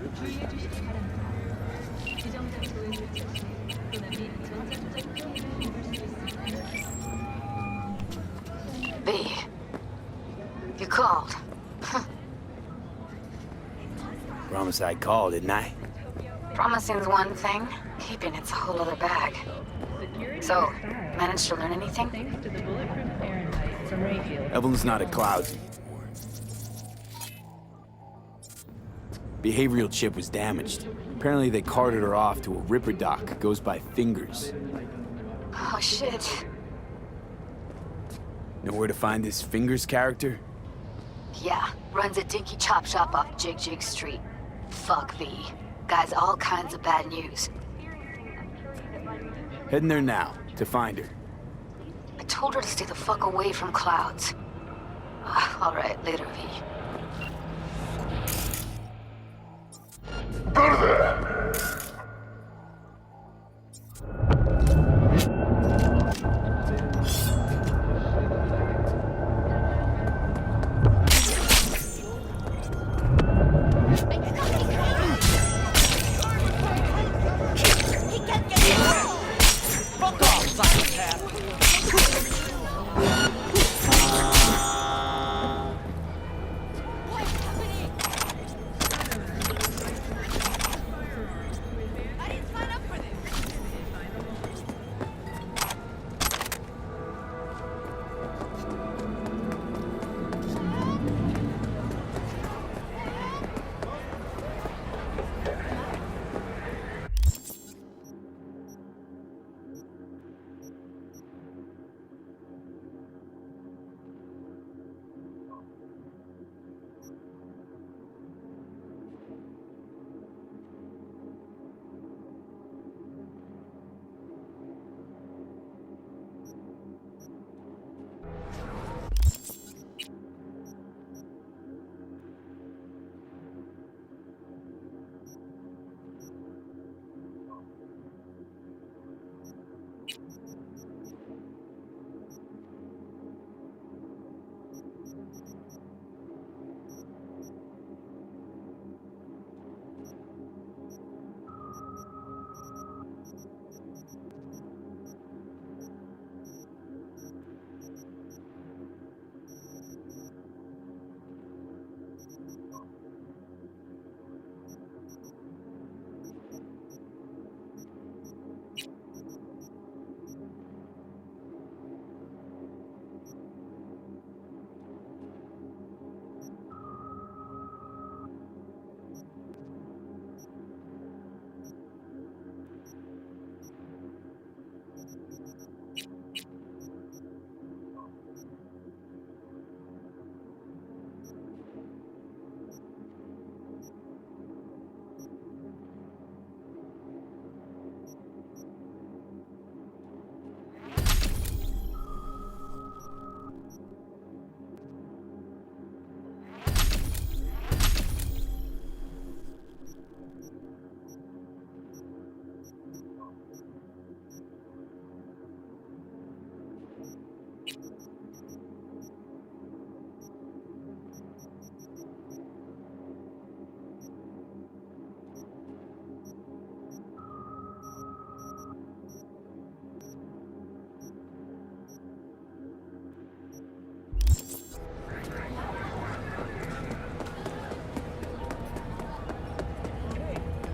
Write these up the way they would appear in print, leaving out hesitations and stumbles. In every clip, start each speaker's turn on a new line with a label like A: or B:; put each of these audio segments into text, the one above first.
A: 주의해 주시기 바랍니다. 지정 장소에 설치 시 소나미 전자조작 피해를 입을 수 있습니다.
B: B, you called.
C: Promise I called, didn't I?
B: Promising's one thing, keeping it's a whole other bag. So, managed to learn anything?
A: Thanks to the bulletproof Fahrenheit from Rayfield.
C: Evelyn's not at Clouds. Behavioral chip was damaged. Apparently they carted her off to a ripper dock. Goes by Fingers.
B: Oh shit.
C: Know where to find this Fingers character?
B: Yeah, runs a dinky chop shop off Jig Jig Street. Fuck V. Guy's all kinds of bad news.
C: Heading there now, to find her.
B: I told her to stay the fuck away from Clouds. Alright, later V.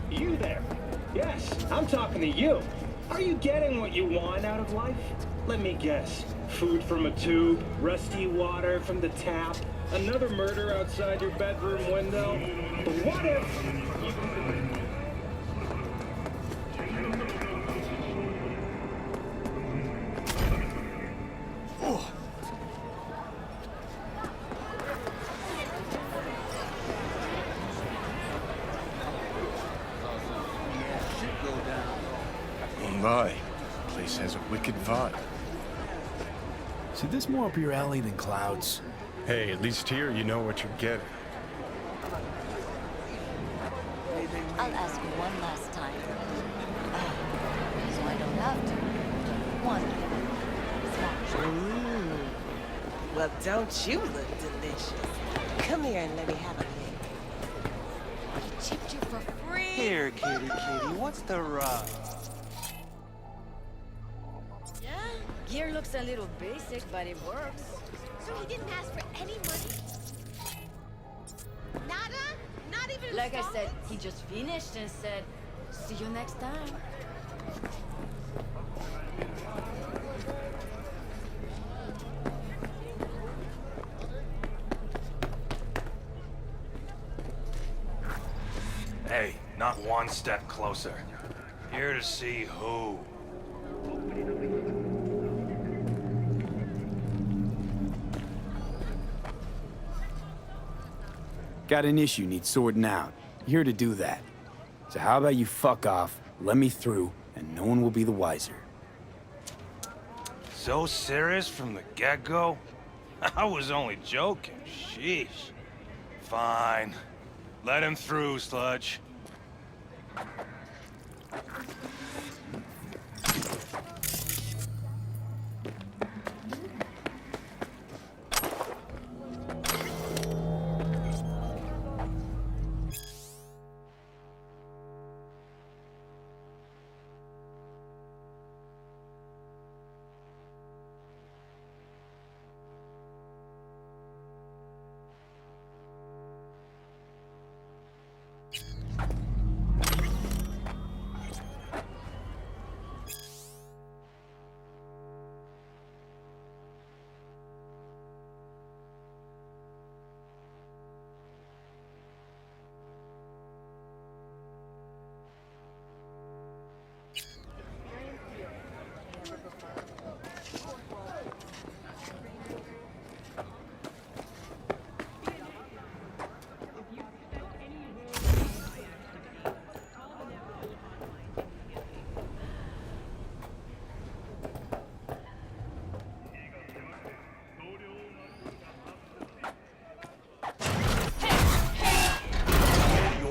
D: You there? Yes, I'm talking to you. Are you getting what you want out of life? Let me guess. Food from a tube, rusty water from the tap, another murder outside your bedroom window. But what if...
E: My, place has a wicked vibe.
C: See, this more up your alley than Clouds.
E: Hey, at least here you know what you're getting.
F: I'll ask you one last time. So I don't have to. One.
G: Well, don't you look delicious? Come here and let me have a lick.
F: Chipped you for
H: Here, kitty, what's the rub?
F: Yeah, gear looks a little basic, but it works.
I: So he didn't ask for any money? Nada? Not even
F: Like I said, he just finished and said, see you next time.
H: Hey, not one step closer. Here to see who.
C: Got an issue needs sorting out. Here to do that. So how about you fuck off, let me through, and no one will be the wiser.
H: So serious from the get-go? I was only joking. Sheesh. Fine. Let him through, Sludge.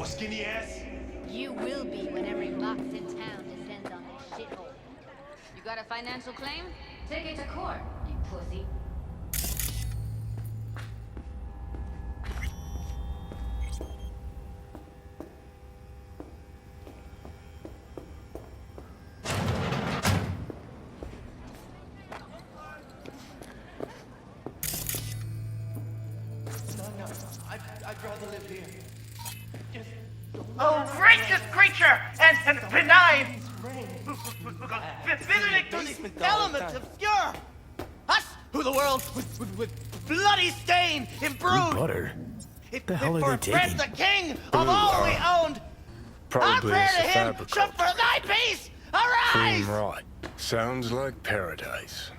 I: Skinny ass? You will be when every box in town descends on this shithole. You got a financial claim? Take it to court, you pussy.
J: No, I'd rather live here. Oh, gracious creature and benign! Visiting through these elements obscure! Us, who the world with bloody stain imbrued!
C: Butter?
J: If
C: the hell are they
J: for
C: taking?
J: the king of all we owned! Our
E: Probably
J: prayer
E: it's
J: to
E: the
J: him
E: Cyberpunk.
J: shall for thy peace
E: Clean
J: arise!
E: rot. Sounds like paradise.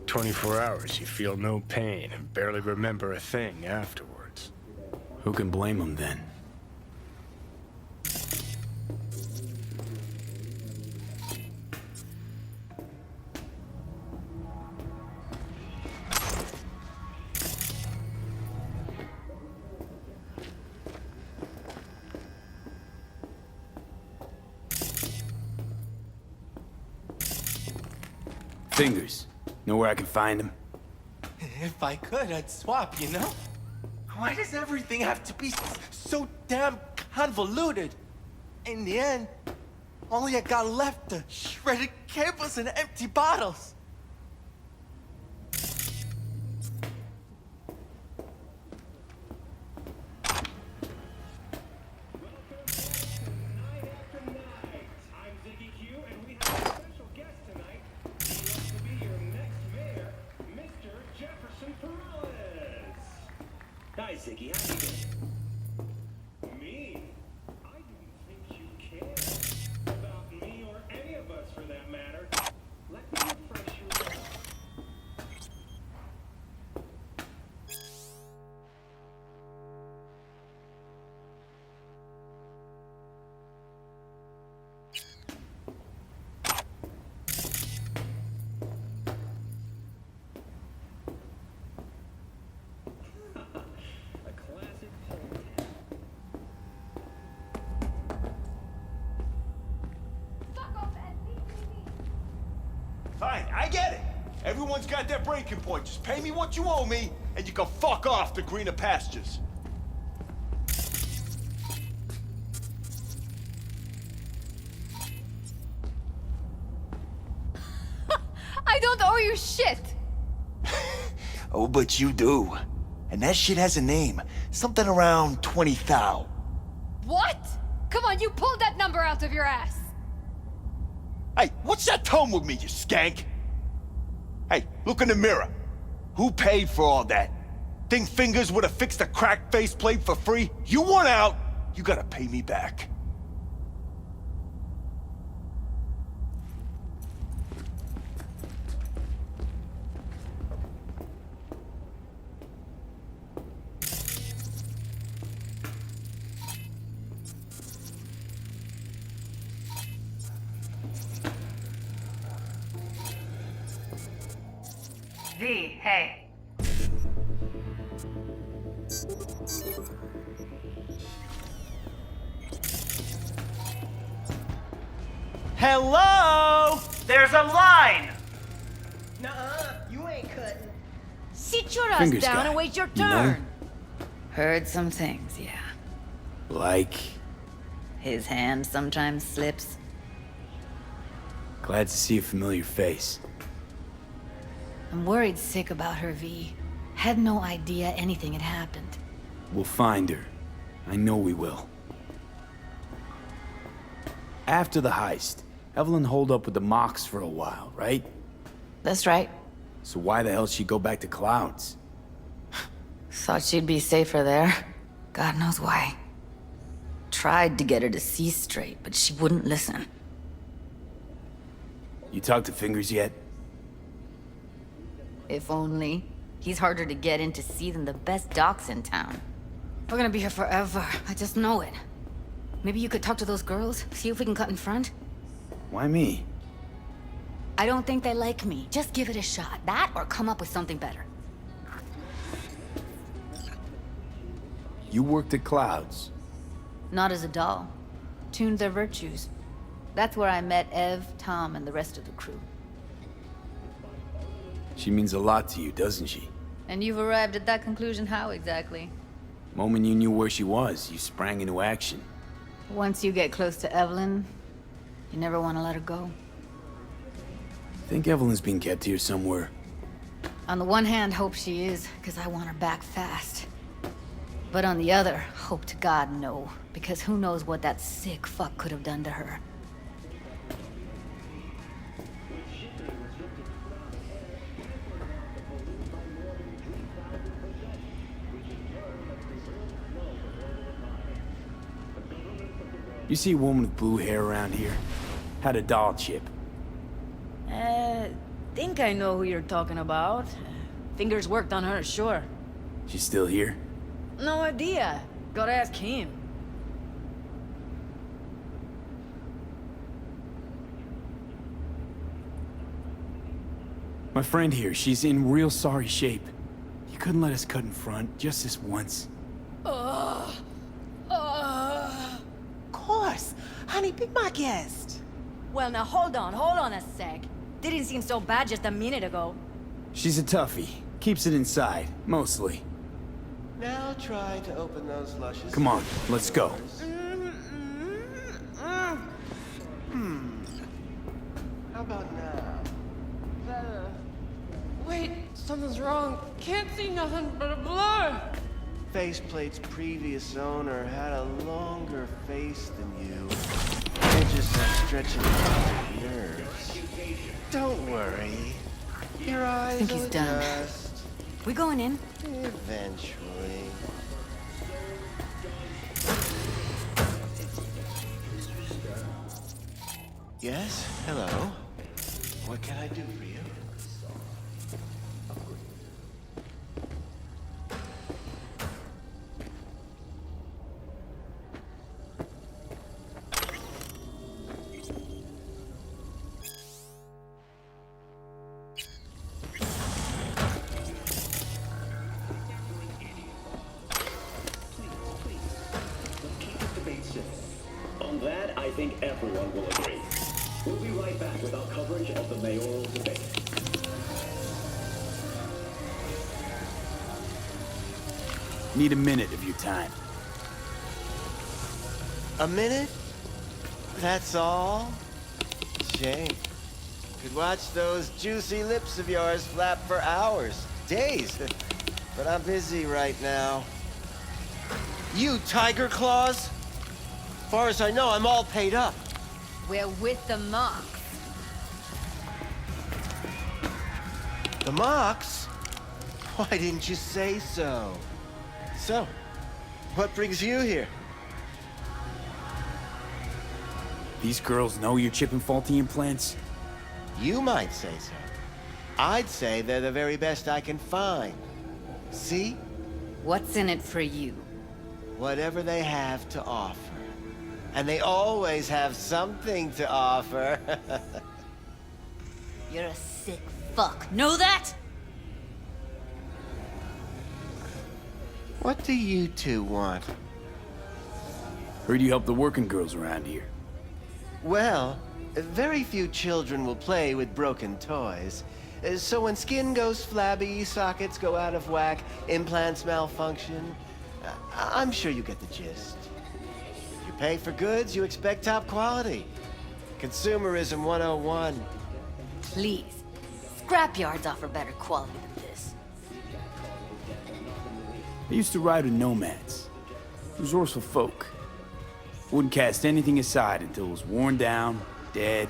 E: 24 hours, you feel no pain and barely remember a thing afterwards.
C: Who can blame them then? Fingers. Know where I can find them?
J: If I could, I'd swap, you know? Why does everything have to be so damn convoluted? In the end, all I got left are shredded cables and empty bottles.
D: Hi, Ziggy. How you doing? Me? I didn't think you cared about me or any of us, for that matter. Let me refresh your memory. A classic pull.
K: Fine, I get it. Everyone's got their breaking point. Just pay me what you owe me, and you can fuck off to greener pastures.
F: I don't owe you shit!
K: Oh, but you do. And that shit has a name. Something around 20 thou.
F: What? Come on, you pulled that number out of your ass!
K: Hey, what's that tone with me, you skank? Hey, look in the mirror. Who paid for all that? Think Fingers would have fixed a cracked faceplate for free? You want out, you gotta pay me back.
B: V, hey.
G: Hello? There's a line!
L: Nuh-uh, you ain't cutting.
F: Sit your ass
C: Fingers
F: down
C: guy,
F: and wait your
C: you know?
F: turn.
B: Heard some things, yeah.
C: Like,
B: His hand sometimes slips.
C: glad to see a familiar face.
B: I'm worried sick about her, V. Had no idea anything had happened.
C: We'll find her. I know we will. After the heist, Evelyn holed up with the Mox for a while, right?
B: That's right.
C: So why the hell'd she go back to Clouds?
B: Thought she'd be safer there. God knows why. Tried to get her to see straight, but she wouldn't listen.
C: You talked to Fingers yet?
B: If only. He's harder to get in to see than the best docs in town. We're gonna be here forever. I just know it. Maybe you could talk to those girls, see if we can cut in front?
C: Why me?
B: I don't think they like me. Just give it a shot. That or come up with something better.
C: You worked at Clouds.
B: Not as a doll. Tuned their virtues. That's where I met Ev, Tom, and the rest of the crew.
C: She means a lot to you, doesn't she?
B: And you've arrived at that conclusion how exactly?
C: Moment you knew where she was, you sprang into action.
B: Once you get close to Evelyn, you never want to let her go.
C: Think Evelyn's being kept here somewhere.
B: On the one hand, hope she is, because I want her back fast. But on the other, hope to God no, because who knows what that sick fuck could have done to her.
C: You see a woman with blue hair around here? Had a doll chip.
F: Think I know who you're talking about. Fingers worked on her, sure.
C: She's still here?
F: No idea. Gotta ask him.
C: My friend here, she's in real sorry shape. You couldn't let us cut in front, just this once.
G: Of course. Honey, be my guest.
F: Well, now hold on a sec. Didn't seem so bad just a minute ago.
C: She's a toughie. Keeps it inside, mostly.
J: Now try to open those luscious...
C: Come on, let's go.
J: How about now?
F: Wait, something's wrong. Can't see nothing but a blur.
J: Faceplate's previous owner had a longer face than you. They're just stretching out your nerves. Don't worry. Your eyes
B: I think he's
J: will
B: done.
J: adjust
B: We going in?
J: eventually. Yes? Hello? What can I do for you?
D: On that, I think everyone will agree. We'll be right back with our coverage of the mayoral debate.
C: Need a minute of your time.
J: A minute? That's all? Shame.
M: Could watch those juicy lips of yours flap for hours, days. But I'm busy right now. You Tiger Claws? Far as I know, I'm all paid up.
B: We're with the Mox.
M: The Mox? Why didn't you say so? So, what brings you here?
C: These girls know you're chipping faulty implants?
M: You might say so. I'd say they're the very best I can find. See?
B: What's in it for you?
M: Whatever they have to offer. And they always have something to offer.
B: You're a sick fuck. Know that?
M: What do you two want?
C: Heard you help the working girls around here.
M: Well, very few children will play with broken toys. So when skin goes flabby, sockets go out of whack, implants malfunction, I'm sure you get the gist. If you pay for goods, you expect top quality. Consumerism 101.
B: Please. Scrapyards offer better quality than this.
C: I used to ride with nomads. Resourceful folk. Wouldn't cast anything aside until it was worn down, dead,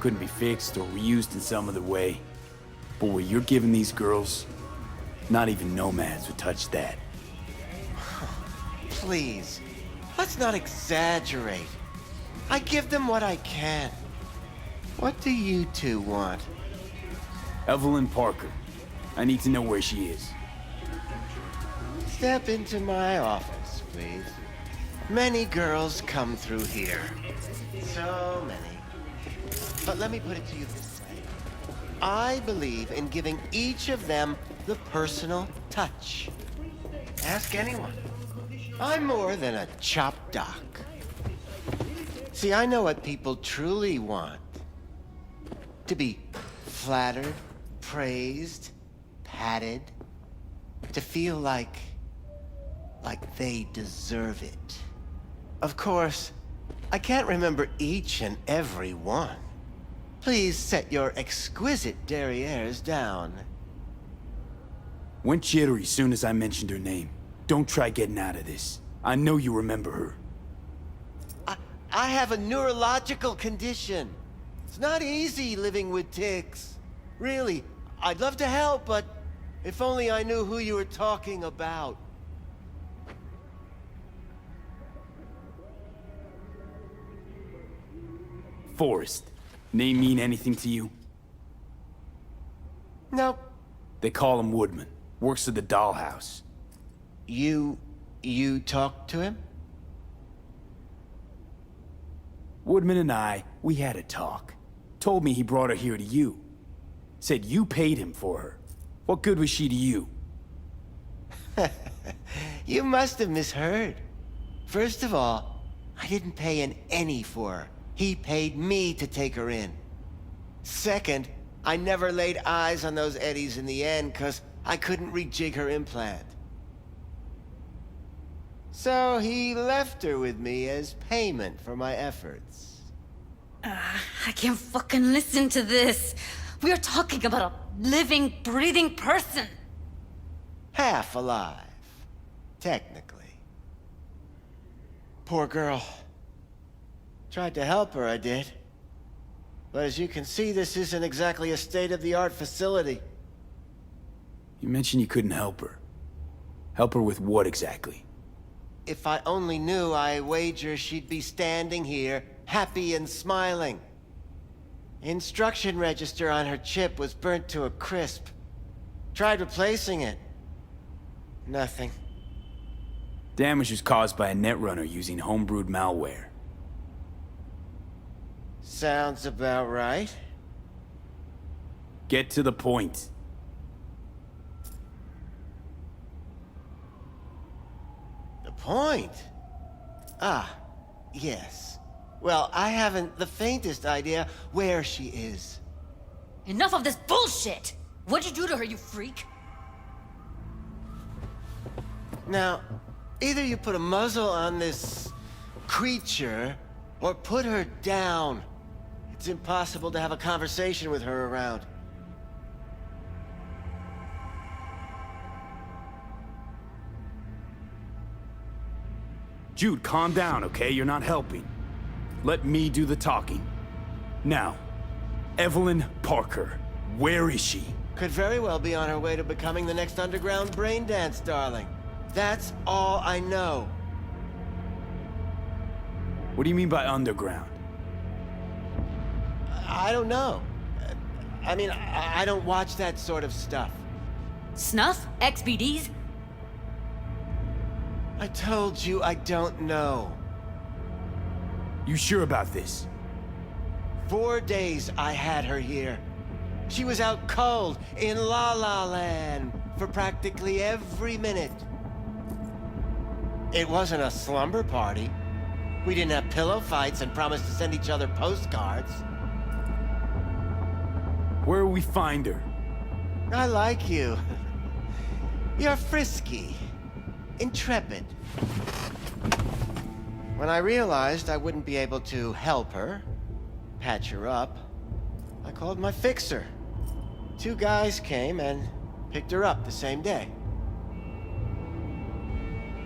C: couldn't be fixed or reused in some other way. But what you're giving these girls, not even nomads would touch that.
M: Please, let's not exaggerate. I give them what I can. What do you two want?
C: Evelyn Parker. I need to know where she is.
M: Step into my office, please. Many girls come through here. So many. But let me put it to you this way. I believe in giving each of them the personal touch. Ask anyone. I'm more than a chop doc. See, I know what people truly want. To be flattered, praised, patted. To feel like they deserve it. Of course, I can't remember each and every one. Please set your exquisite derrieres down.
C: Went jittery soon as I mentioned her name. Don't try getting out of this. I know you remember her.
M: I have a neurological condition. It's not easy living with tics. Really, I'd love to help, but if only I knew who you were talking about.
C: Forrest. Name mean anything to you?
M: Nope.
C: They call him Woodman. Works at the dollhouse.
M: You talked to him?
C: Woodman and we had a talk. Told me he brought her here to you. Said you paid him for her. What good was she to you?
M: You must have misheard. First of all, I didn't pay an any for her. He paid me to take her in. Second, I never laid eyes on those eddies in the end because I couldn't rejig her implant. So he left her with me as payment for my efforts.
B: I can't fucking listen to this. We are talking about a living, breathing person.
M: Half alive. Technically. Poor girl. Tried to help her, I did. But as you can see, this isn't exactly a state-of-the-art facility.
C: You mentioned you couldn't help her. Help her with what exactly?
M: If I only knew, I wager she'd be standing here, happy and smiling. Instruction register on her chip was burnt to a crisp. Tried replacing it. Nothing.
C: Damage was caused by a netrunner using homebrewed malware.
M: Sounds about right.
C: Get to the point.
M: The point? Ah, yes. Well, I haven't the faintest idea where she is.
B: Enough of this bullshit! What'd you do to her, you freak?
M: Now, either you put a muzzle on this creature, or put her down. It's impossible to have a conversation with her around.
C: Jude, calm down, okay? You're not helping. Let me do the talking. Now, Evelyn Parker, where is she?
M: Could very well be on her way to becoming the next underground brain dance darling. That's all I know.
C: What do you mean by underground?
M: I don't know. I mean, I don't watch that sort of stuff.
B: Snuff? XBDs?
M: I told you I don't know.
C: You sure about this?
M: 4 days I had her here. She was out cold in La La Land for practically every minute. It wasn't a slumber party. We didn't have pillow fights and promised to send each other postcards.
C: Where will we find her?
M: I like you. You're frisky, intrepid. When I realized I wouldn't be able to help her, patch her up, I called my fixer. 2 guys came and picked her up the same day.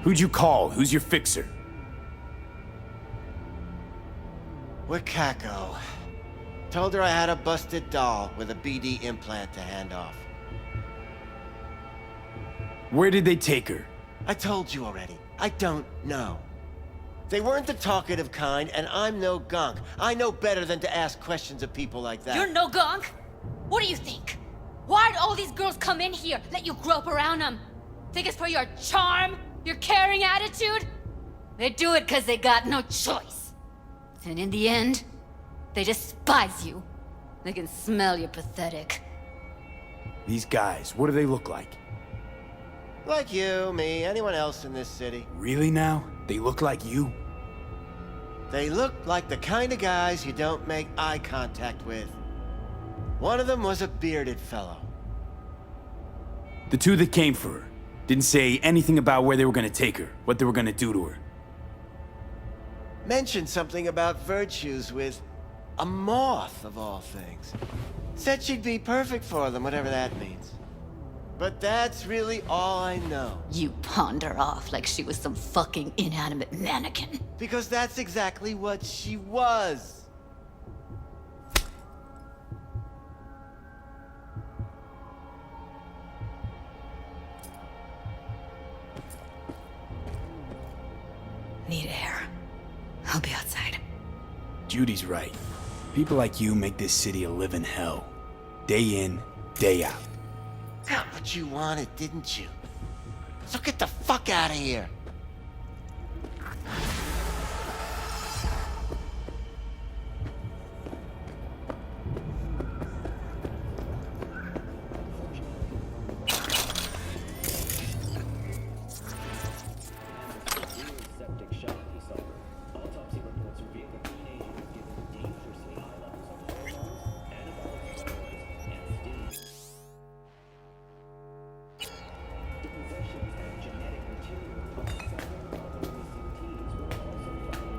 C: Who'd you call? Who's your fixer?
M: Wakako. Told her I had a busted doll with a BD implant to hand off.
C: Where did they take her?
M: I told you already. I don't know. They weren't the talkative kind, and I'm no gunk. I know better than to ask questions of people like that.
B: You're no gunk? What do you think? Why'd all these girls come in here, let you grope around them? Think it's for your charm? Your caring attitude? They do it because they got no choice. And in the end, they despise you. They can smell you're pathetic.
C: These guys, what do they look like?
M: Like you, me, anyone else in this city.
C: Really now? They look like you?
M: They look like the kind of guys you don't make eye contact with. One of them was a bearded fellow.
C: The 2 that came for her didn't say anything about where they were gonna take her, what they were gonna do to her.
M: Mentioned something about virtues with a moth, of all things. Said she'd be perfect for them, whatever that means. But that's really all I know.
B: You pawned her off like she was some fucking inanimate mannequin.
M: Because that's exactly what she was.
B: Need air. I'll be outside.
C: Judy's right. People like you make this city a living hell. Day in, day out.
M: Got what you wanted, didn't you? So get the fuck out of here.
D: Septic shock he suffered. Autopsy reports reveal the teenager was given dangerously high levels of hormones, anabolic steroids, and steam. The possessions and genetic material of several other missing teens were also found.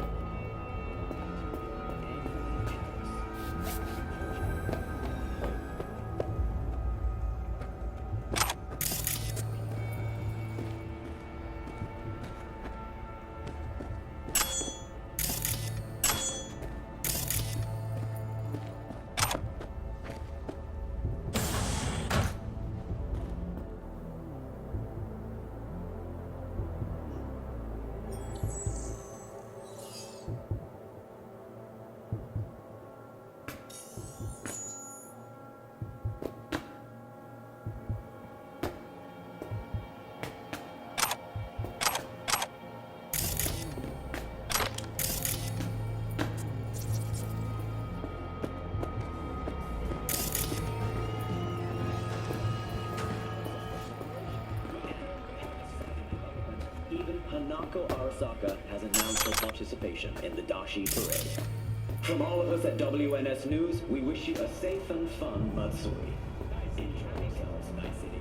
D: Hanako Arasaka has announced her participation in the Dashi Parade. From all of us at WNS News, we wish you a safe and fun Matsuri. Enjoy yourselves, Night City.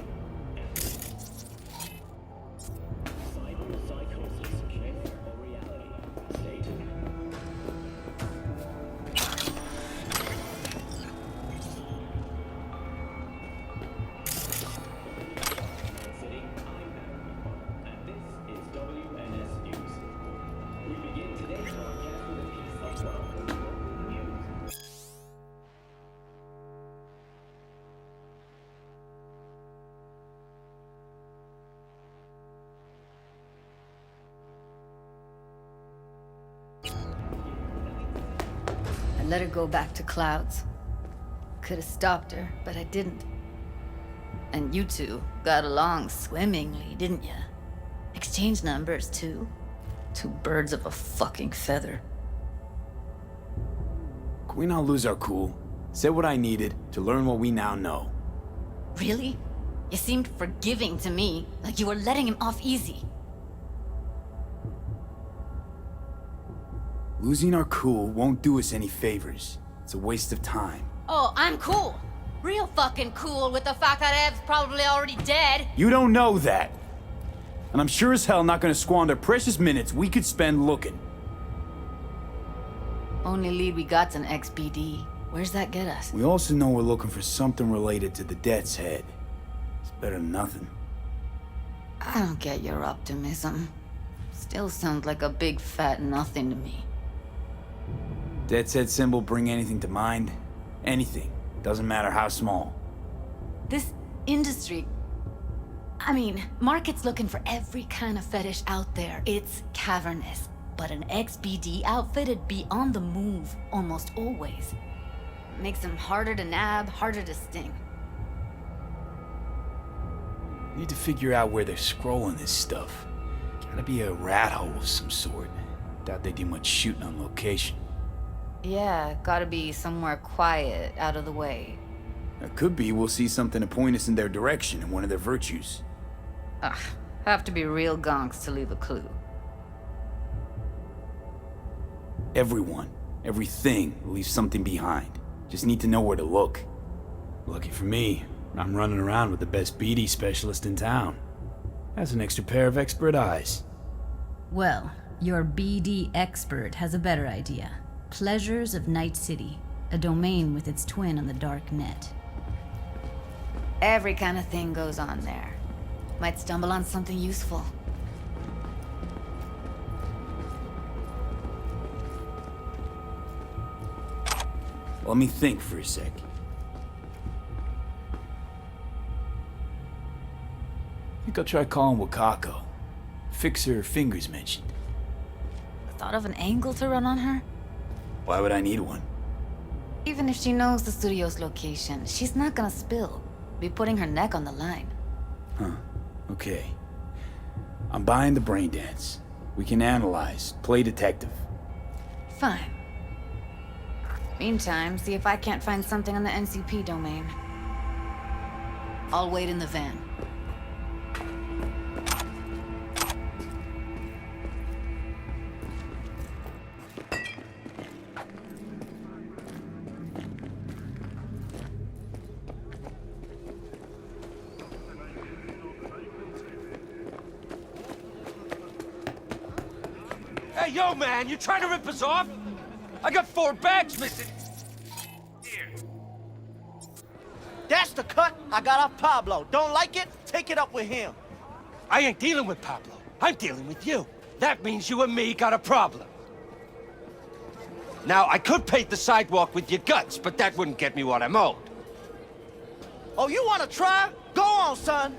D: Cyber psychosis, myth or reality? Stay tuned.
F: let her go back to Clouds. Could have stopped her, but I didn't. And you two got along swimmingly, didn't ya? Exchanged numbers, too. Two birds of a fucking feather.
C: Can we not lose our cool? Said what I needed to learn what we now know.
F: Really? You seemed forgiving to me, like you were letting him off easy.
C: Losing our cool won't do us any favors. It's a waste of time.
B: Oh, I'm cool. Real fucking cool with the fact that Ev's probably already dead.
C: You don't know that. And I'm sure as hell not gonna squander precious minutes we could spend looking.
F: Only lead we got's an XBD. Where's that get us?
C: We also know we're looking for something related to the Death's Head. It's better than nothing.
F: I don't get your optimism. Still sounds like a big fat nothing to me.
C: Death's Head symbol bring anything to mind? Anything. Doesn't matter how small.
F: This industry... I mean, market's looking for every kind of fetish out there. It's cavernous. But an XBD outfit'd be on the move, almost always. Makes them harder to nab, harder to sting.
C: Need to figure out where they're scrolling this stuff. Gotta be a rat hole of some sort. Doubt they do much shooting on location.
F: Yeah, gotta be somewhere quiet, out of the way.
C: It could be we'll see something to point us in their direction in one of their virtues.
F: Ugh, have to be real gonks to leave a clue.
C: Everyone, everything leaves something behind. Just need to know where to look. Lucky for me, I'm running around with the best BD specialist in town. That's an extra pair of expert eyes.
N: Well, your BD expert has a better idea. Pleasures of Night City, a domain with its twin on the dark net.
F: Every kind of thing goes on there. Might stumble on something useful.
C: Let me think for a sec. I think I'll try calling Wakako. Fix her fingers mentioned.
F: Thought of an angle to run on her?
C: Why would I need one?
F: Even if she knows the studio's location, she's not gonna spill. Be putting her neck on the line.
C: Huh. Okay. I'm buying the brain dance. We can analyze, play detective.
F: Fine. Meantime, see if I can't find something on the NCP domain. I'll wait in the van.
O: Hey, yo, man, you trying to rip us off? I got 4 bags missing. Here.
G: That's the cut I got off Pablo. Don't like it? Take it up with him.
O: I ain't dealing with Pablo. I'm dealing with you. That means you and me got a problem. Now, I could paint the sidewalk with your guts, but that wouldn't get me what I'm owed.
G: Oh, you wanna try? Go on, son.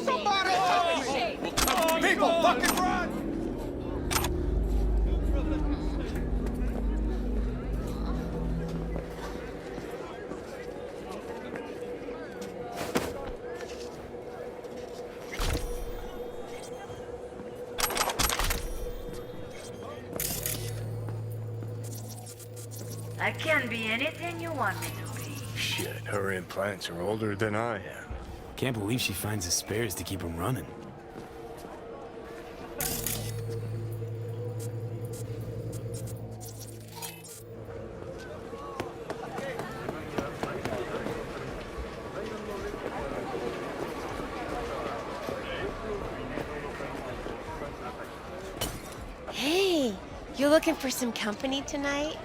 G: Somebody help me! People, fucking run!
P: I can be anything you want me to be.
E: Shit, her implants are older than I am.
C: Can't believe she finds the spares to keep them running.
Q: Hey, you looking for some company tonight?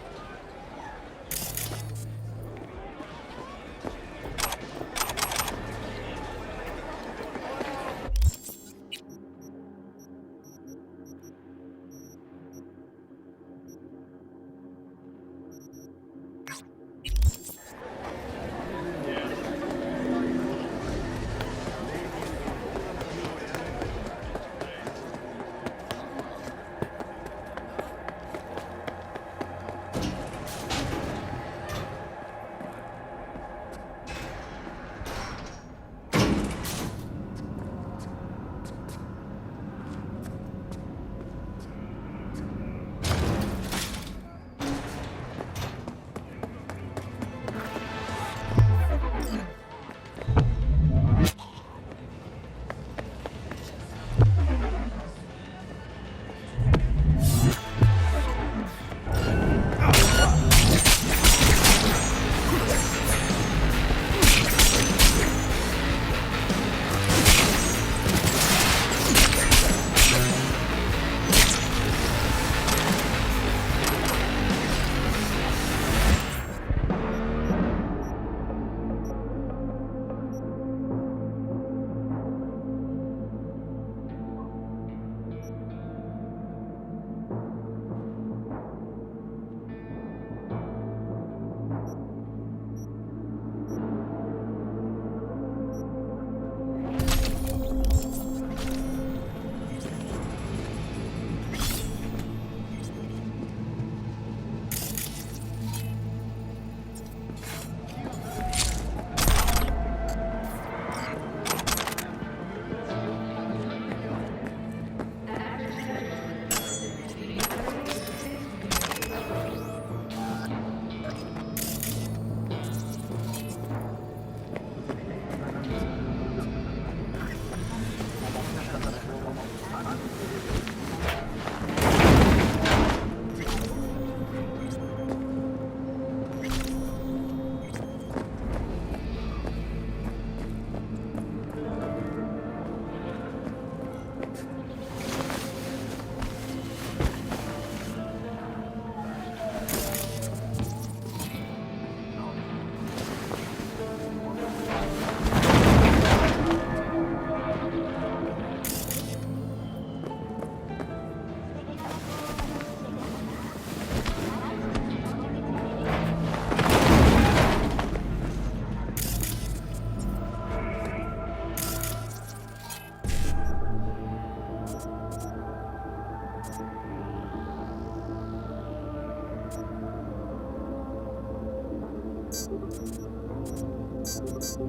R: V,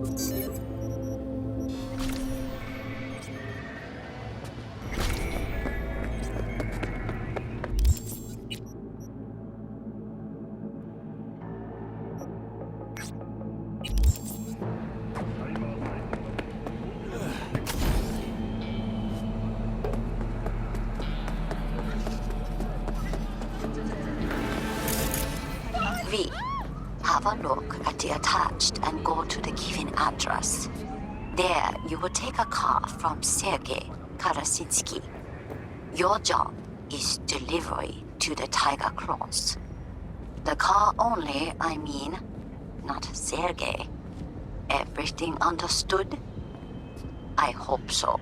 R: have a look at the attached and go to the given address. There, you will take a car from Sergei Karasinski. Your job is delivery to the Tiger Claws. The car only, I mean, not Sergei. Everything understood? I hope so.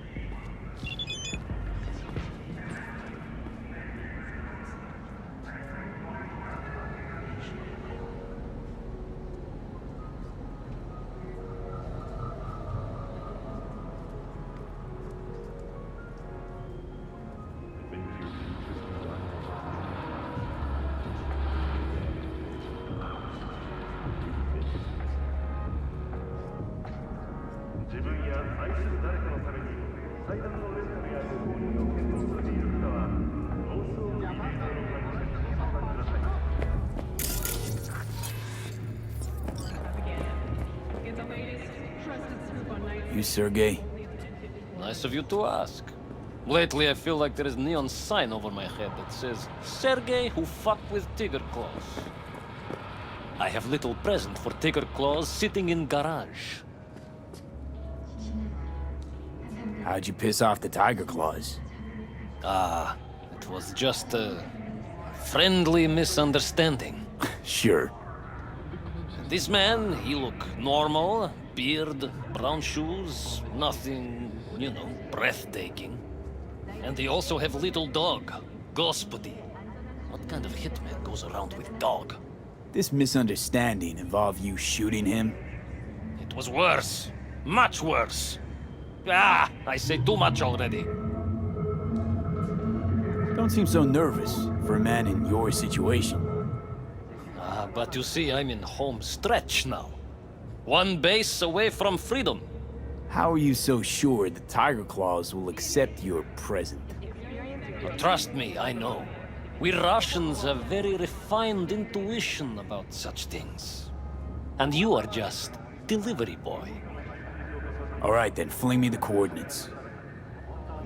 C: You, Sergey?
S: Nice of you to ask. Lately, I feel like there is a neon sign over my head that says, Sergey who fucked with Tiger Claws. I have little present for Tiger Claws sitting in garage.
C: How'd you piss off the Tiger Claws?
S: Ah, it was just a friendly misunderstanding.
C: Sure.
S: This man, he look normal, beard, brown shoes, nothing, you know, breathtaking. And they also have little dog, Господи. What kind of hitman goes around with dog?
C: This misunderstanding involved you shooting him?
S: It was worse. Much worse. Ah, I say too much already.
C: Don't seem so nervous for a man in your situation.
S: Ah, but you see, I'm in home stretch now. One base away from freedom.
C: How are you so sure the Tiger Claws will accept your present?
S: Trust me, I know. We Russians have very refined intuition about such things. And you are just delivery boy.
C: All right, then fling me the coordinates.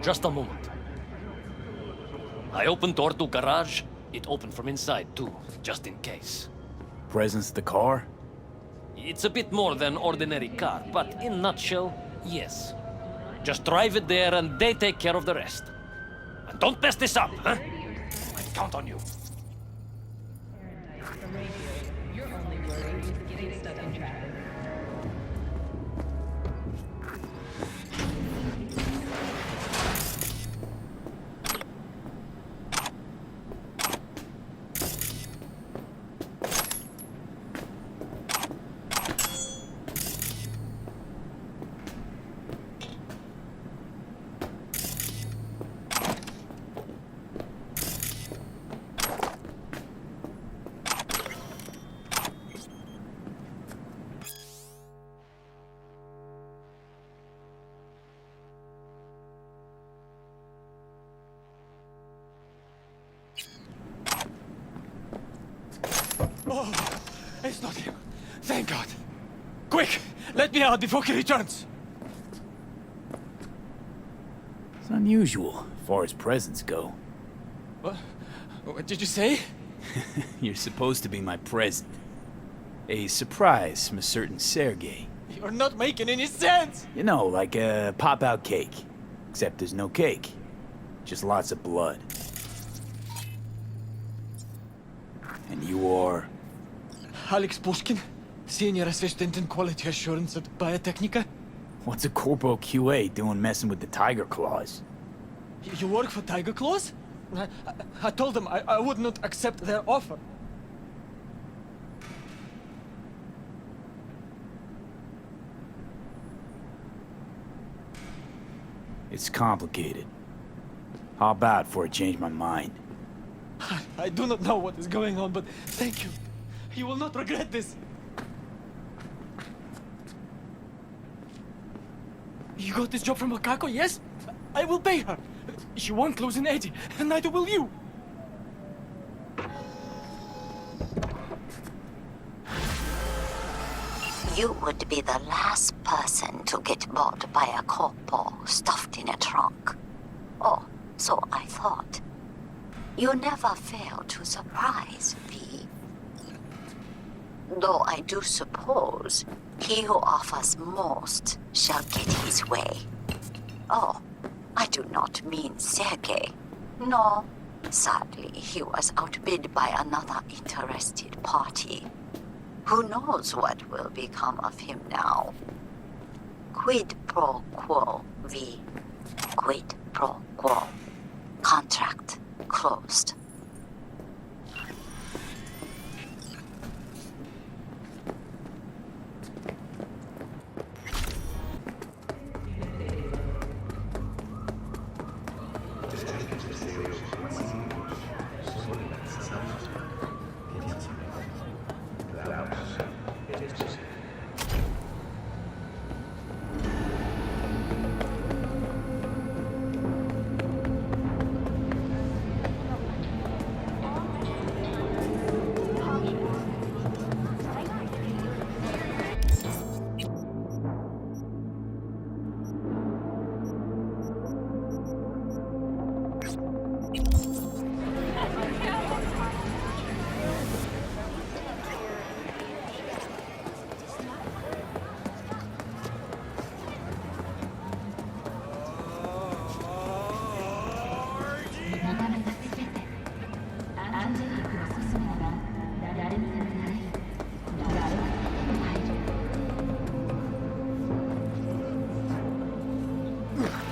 S: Just a moment. I opened door to garage. It opened from inside too, just in case.
C: Presence the car?
S: It's a bit more than ordinary car, but in nutshell, yes. Just drive it there and they take care of the rest. And don't mess this up, huh? I count on you.
A: Your only worry is getting stuck in traffic.
J: Oh, it's not him. Thank God. Quick, let me out before he returns.
C: It's unusual, as far as presents go.
J: What did you say?
C: You're supposed to be my present. A surprise from a certain Sergei.
J: You're not making any sense.
C: You know, like a pop-out cake. Except there's no cake. Just lots of blood. And you are?
J: Alex Pushkin, Senior Assistant in Quality Assurance at Biotechnica.
C: What's a Corpo QA doing messing with the Tiger Claws?
J: You work for Tiger Claws? I told them I would not accept their offer.
C: It's complicated. How about before I change my mind?
J: I do not know what is going on, but thank you. You will not regret this. You got this job from Makako, yes? I will pay her. She won't lose an Eddie, and neither will you.
R: You would be the last person to get bought by a corpo stuffed in a trunk. Oh, so I thought. You never fail to surprise me. Though I do suppose he who offers most shall get his way. Oh, I do not mean Sergei. No, sadly he was outbid by another interested party. Who knows what will become of him now? Quid pro quo, V. Quid pro quo. Contract closed.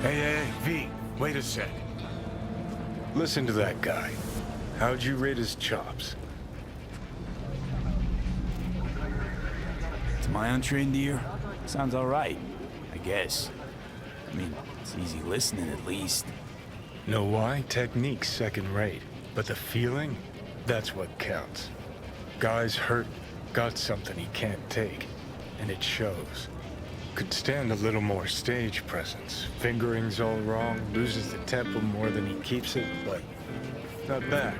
E: Hey, V, wait a sec. Listen to that guy. How'd you rate his chops?
C: To my untrained ear, sounds all right, I guess. I mean, it's easy listening at least.
E: Know why? Technique's second rate. But the feeling? That's what counts. Guy's hurt, got something he can't take. And it shows. Could stand a little more stage presence. Fingering's all wrong, loses the tempo more than he keeps it, but not bad.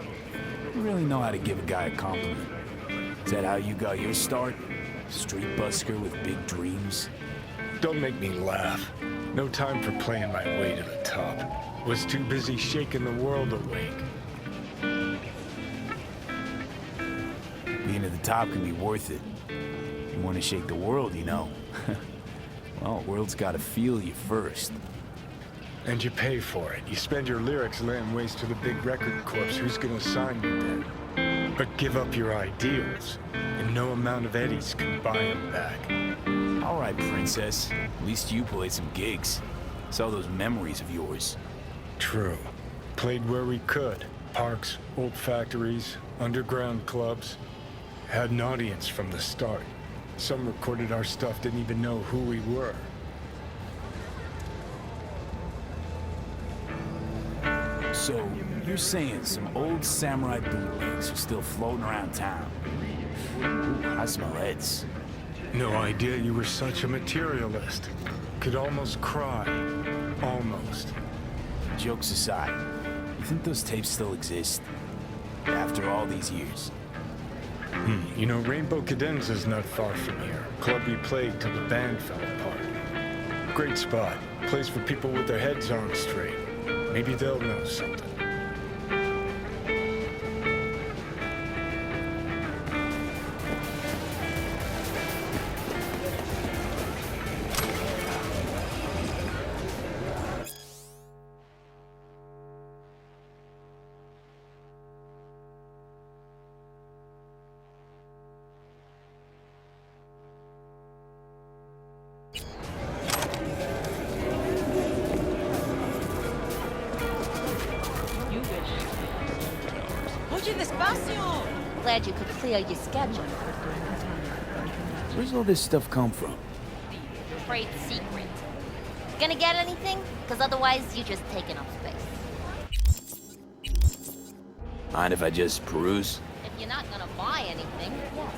C: You really know how to give a guy a compliment. Is that how you got your start? Street busker with big dreams?
E: Don't make me laugh. No time for playing my way to the top. Was too busy shaking the world awake.
C: Being at the top can be worth it. You want to shake the world, you know. Well, the world's got to feel you first.
E: And you pay for it. You spend your lyrics laying waste to the big record corps. Who's gonna sign you then? But give up your ideals, and no amount of eddies can buy them back.
C: All right, princess. At least you played some gigs. Saw those memories of yours.
E: True. Played where we could. Parks, old factories, underground clubs. Had an audience from the start. Some recorded our stuff, didn't even know who we were.
C: So, you're saying some old samurai bootlegs are still floating around town? Ooh, I smell heads.
E: No idea you were such a materialist. Could almost cry. Almost.
C: Jokes aside, you think those tapes still exist? After all these years?
E: You know, Rainbow Cadenza's not far from here. Club we played till the band fell apart. Great spot. Place for people with their heads on straight. Maybe they'll know something.
Q: Glad you could clear your schedule.
C: Where's all this stuff come from?
Q: Trade secret. Gonna get anything? Because otherwise you're just taking up space.
C: Mind if I just peruse?
Q: If you're not gonna buy anything, yes.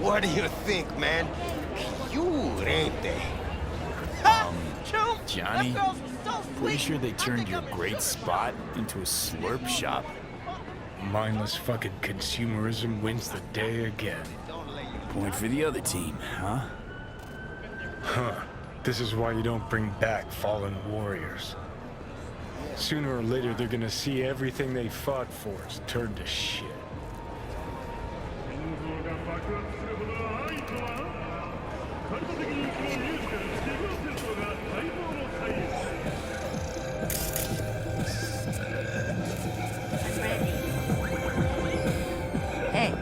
M: What do you think, man? Cute, ain't they?
C: Johnny, pretty sure they turned your great spot into a slurp shop?
E: Mindless fucking consumerism wins the day again.
C: Point for the other team, huh?
E: Huh. This is why you don't bring back fallen warriors. Sooner or later, they're gonna see everything they fought for is turned to shit.
P: Hey.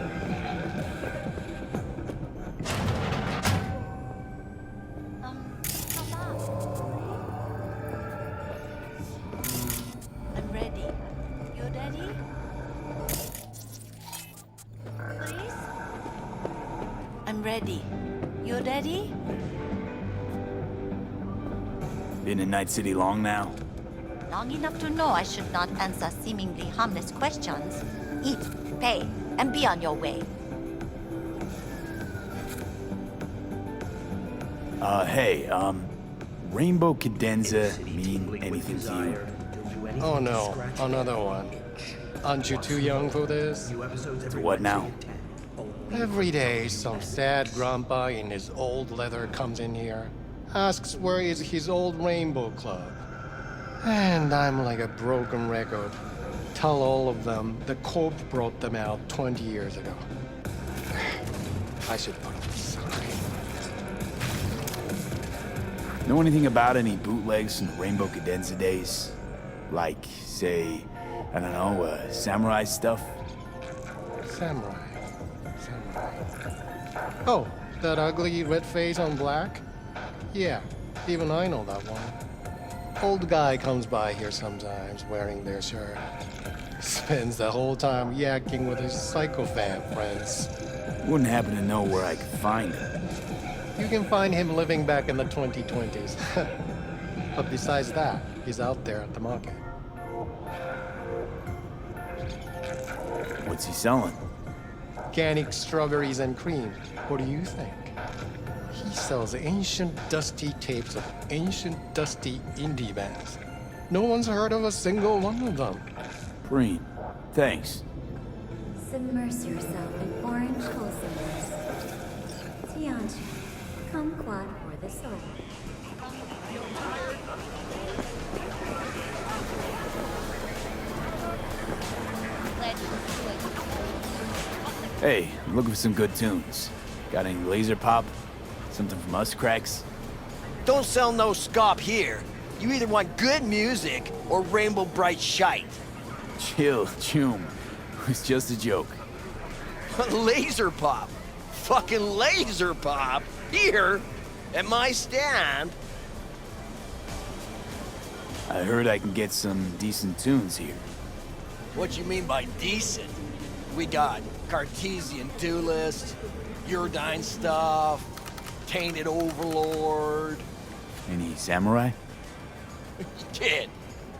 P: I'm ready. You ready? Please? I'm ready. You ready?
C: Been in Night City long now?
R: Long enough to know I should not answer seemingly harmless questions. Eat, pay, and be on your way.
C: Hey, Rainbow Cadenza mean anything to you?
T: Oh no, another one. Aren't you too young for this?
C: To what now?
T: Every day, some sad grandpa in his old leather comes in here, asks where is his old Rainbow Club. And I'm like a broken record. Tell all of them the Corp brought them out 20 years ago. I should put up a sign.
C: Know anything about any bootlegs from the Rainbow Cadenza days? Like, say, I don't know, samurai stuff?
T: Samurai. Oh, that ugly red face on black? Yeah, even I know that one. Old guy comes by here sometimes wearing their shirt. Spends the whole time yakking with his psychophant friends.
C: Wouldn't happen to know where I could find him.
T: You can find him living back in the 2020s. But besides that, he's out there at the market.
C: What's he selling?
T: Organic strawberries and cream. What do you think? He sells ancient dusty tapes of ancient dusty indie bands. No one's heard of a single one of them.
C: Green. Thanks.
U: Submerge yourself in orange wholesomeness. Tianchi, kumquat for the soul.
C: Hey, I'm looking for some good tunes. Got any laser pop? Something from us cracks?
G: Don't sell no scop here. You either want good music or rainbow bright shite.
C: Chill, Choom. It was just a joke.
G: Laser pop. Fucking laser pop. Here, at my stand.
C: I heard I can get some decent tunes here.
G: What you mean by decent? We got Cartesian Duelist, Uridine stuff, Tainted Overlord.
C: Any samurai?
G: Kid,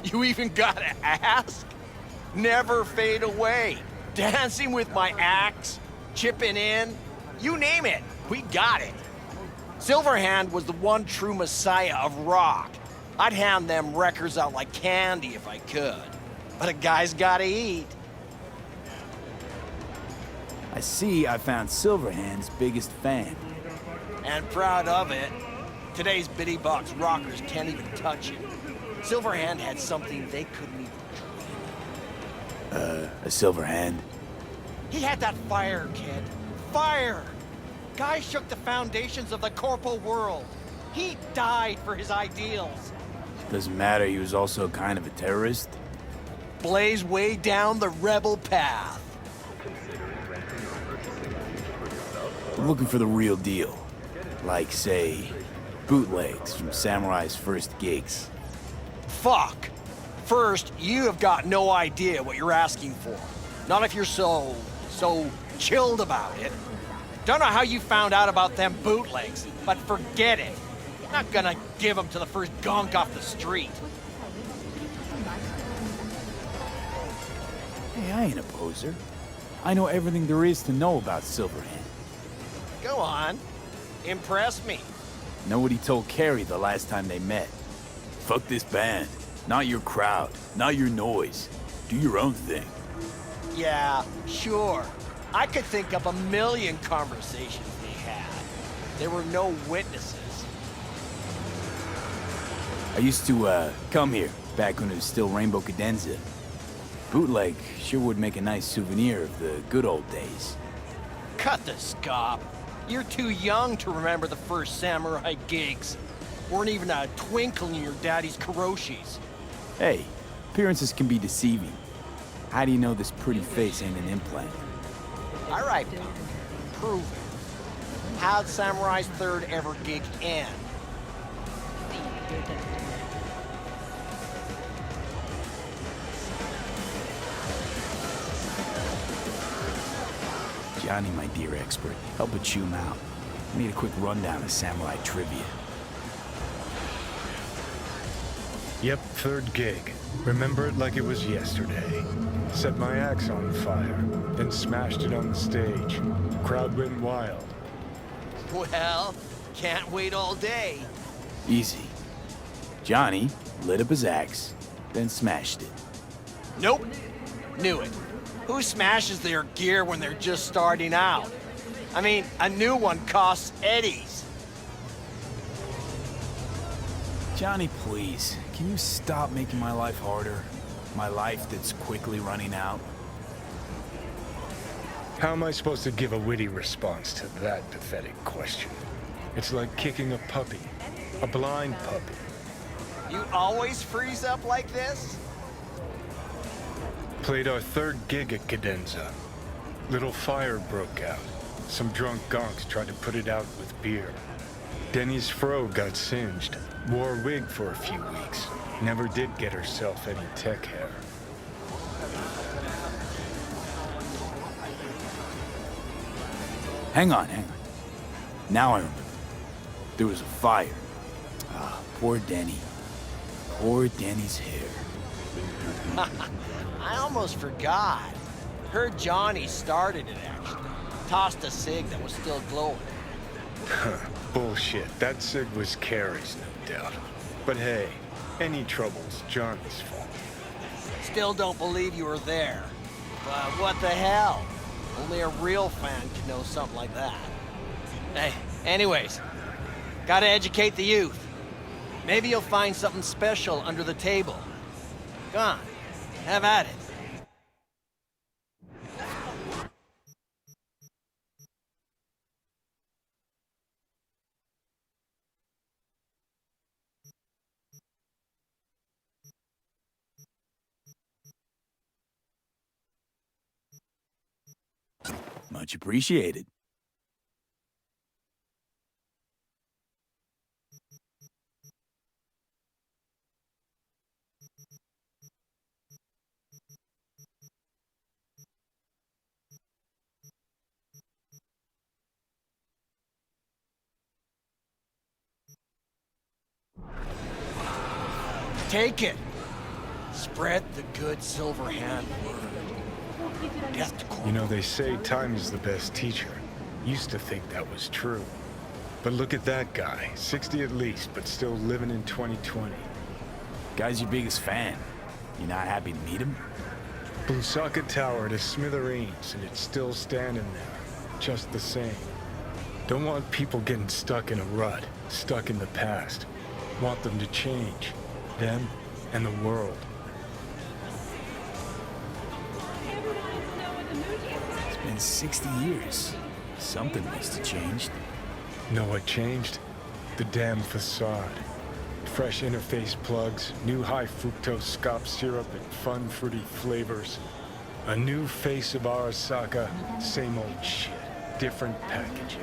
G: you even gotta ask? Never fade away. Dancing with my axe, chipping in, you name it, we got it. Silverhand was the one true messiah of rock. I'd hand them records out like candy if I could. But a guy's gotta eat.
C: I see I found Silverhand's biggest fan.
G: And proud of it. Today's bitty box rockers can't even touch it. Silverhand had something they couldn't even
C: A Silverhand?
G: He had that fire, kid. Fire! Guy shook the foundations of the corporal world. He died for his ideals.
C: Doesn't matter, he was also kind of a terrorist.
G: Blaze way down the rebel path.
C: I'm looking for the real deal. Like, say, bootlegs from Samurai's first gigs.
G: Fuck. First, you have got no idea what you're asking for. Not if you're so chilled about it. Don't know how you found out about them bootlegs, but forget it. Not gonna give them to the first gonk off the street.
C: Hey, I ain't a poser. I know everything there is to know about Silverhand.
G: Go on. Impress me.
C: Know what he told Carrie the last time they met? Fuck this band. Not your crowd. Not your noise. Do your own thing.
G: Yeah, sure. I could think of a million conversations they had. There were no witnesses.
C: I used to, come here, back when it was still Rainbow Cadenza. Bootleg sure would make a nice souvenir of the good old days.
G: Cut the scop. You're too young to remember the first samurai gigs. Weren't even a twinkle in your daddy's karoshis.
C: Hey, appearances can be deceiving. How do you know this pretty face ain't an implant?
G: All right, pal. Prove it. How'd Samurai's third ever gig end?
C: Johnny, my dear expert, help but chew him out. I need a quick rundown of samurai trivia.
E: Yep, third gig. Remember it like it was yesterday. Set my axe on fire, then smashed it on the stage. Crowd went wild.
G: Well, can't wait all day.
C: Easy. Johnny lit up his axe, then smashed it.
G: Nope. Knew it. Who smashes their gear when they're just starting out? I mean, a new one costs eddies.
C: Johnny, please, can you stop making my life harder? My life that's quickly running out?
E: How am I supposed to give a witty response to that pathetic question? It's like kicking a puppy. A blind puppy.
G: You always freeze up like this?
E: Played our third gig at Cadenza. Little fire broke out. Some drunk gonks tried to put it out with beer. Denny's fro got singed. Wore a wig for a few weeks. Never did get herself any tech hair.
C: Hang on. Now I remember. There was a fire. Ah, poor Denny. Poor Denny's hair.
G: I almost forgot. Heard Johnny started it, actually. Tossed a cig that was still glowing.
E: Bullshit. That cig was Carrie's, no doubt. But hey, any trouble's Johnny's fault.
G: Still don't believe you were there. But what the hell? Only a real fan could know something like that. Hey, anyways, gotta educate the youth. Maybe you'll find something special under the table. Go on, have at it.
C: Much appreciated.
G: Take it. Spread the good silver hand word. Get to
E: You know, they say time is the best teacher. Used to think that was true. But look at that guy. 60 at least, but still living in 2020.
C: Guy's your biggest fan. You not happy to meet him?
E: Blusaka Tower to smithereens, and it's still standing there. Just the same. Don't want people getting stuck in a rut, stuck in the past. Want them to change. Them and the world.
C: It's been 60 years. Something must have changed.
E: Know what changed? The damn facade. Fresh interface plugs, new high fructose scop syrup and fun fruity flavors. A new face of Arasaka, same old shit. Different packaging.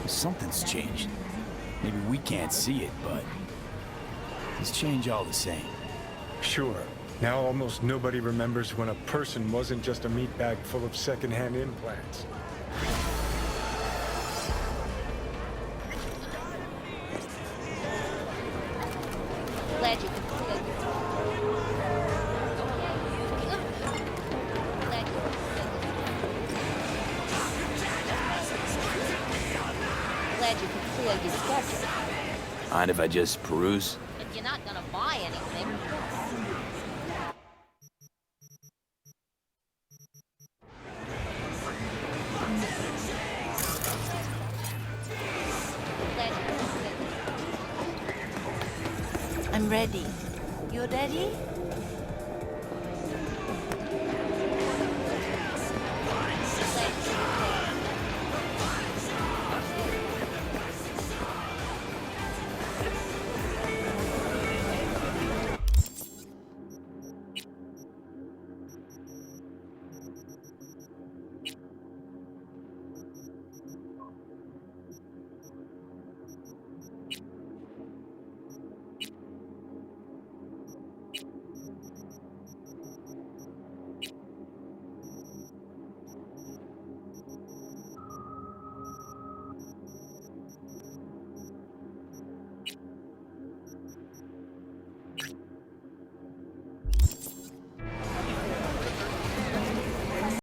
C: Something's changed. Maybe we can't see it, but it's changed all the same.
E: Sure. Now almost nobody remembers when a person wasn't just a meat bag full of secondhand implants.
Q: Glad you could. glad you could clear your schedule.
C: Mind if I just peruse?
Q: If you're not gonna buy anything,
P: I'm ready. You're ready?